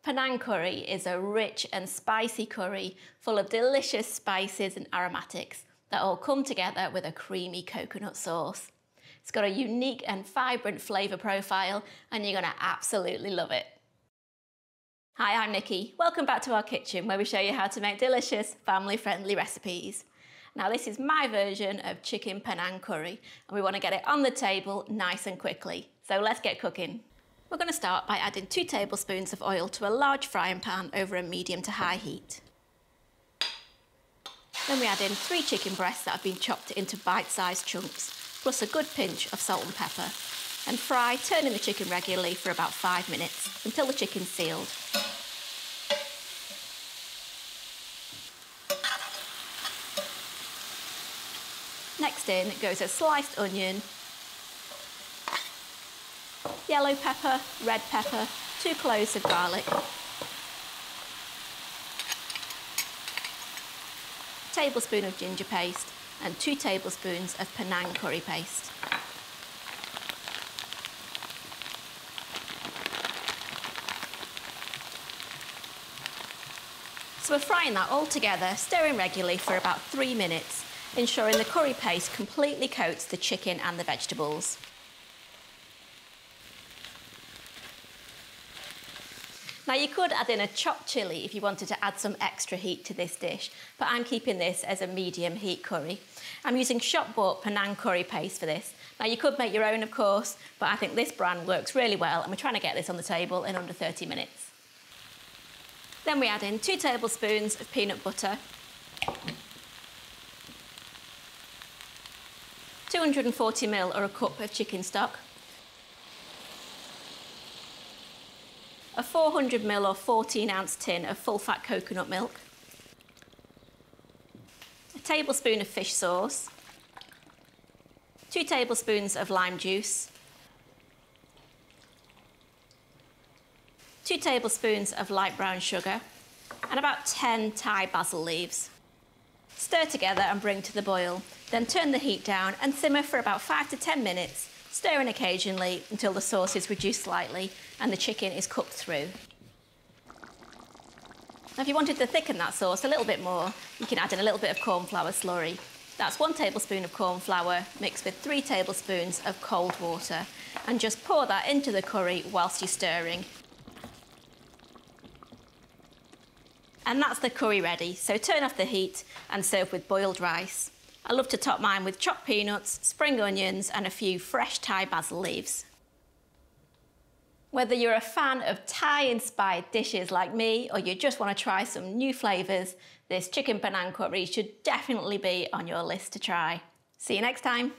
Panang curry is a rich and spicy curry full of delicious spices and aromatics that all come together with a creamy coconut sauce. It's got a unique and vibrant flavour profile and you're going to absolutely love it. Hi, I'm Nikki. Welcome back to our kitchen where we show you how to make delicious, family-friendly recipes. Now this is my version of chicken Panang curry and we want to get it on the table nice and quickly. So let's get cooking. We're going to start by adding 2 tablespoons of oil to a large frying pan over a medium to high heat. Then we add in 3 chicken breasts that have been chopped into bite-sized chunks, plus a good pinch of salt and pepper, and fry, turning the chicken regularly for about 5 minutes until the chicken's sealed. Next in goes a sliced onion, yellow pepper, red pepper, 2 cloves of garlic, a tablespoon of ginger paste and 2 tablespoons of Panang curry paste. So we're frying that all together, stirring regularly for about 3 minutes, ensuring the curry paste completely coats the chicken and the vegetables. Now you could add in a chopped chilli if you wanted to add some extra heat to this dish, but I'm keeping this as a medium heat curry. I'm using shop-bought Panang curry paste for this. Now you could make your own of course, but I think this brand works really well and we're trying to get this on the table in under 30 minutes. Then we add in 2 tablespoons of peanut butter, 240 ml or a cup of chicken stock, a 400 ml or 14 ounce tin of full fat coconut milk, a tablespoon of fish sauce, 2 tablespoons of lime juice, 2 tablespoons of light brown sugar, and about 10 Thai basil leaves. Stir together and bring to the boil, then turn the heat down and simmer for about 5 to 10 minutes, stirring occasionally until the sauce is reduced slightly and the chicken is cooked through. Now if you wanted to thicken that sauce a little bit more, you can add in a little bit of corn flour slurry. That's 1 tablespoon of corn flour mixed with 3 tablespoons of cold water, and just pour that into the curry whilst you're stirring. And that's the curry ready, so turn off the heat and serve with boiled rice. I love to top mine with chopped peanuts, spring onions and a few fresh Thai basil leaves. Whether you're a fan of Thai-inspired dishes like me or you just want to try some new flavours, this chicken Panang curry should definitely be on your list to try. See you next time.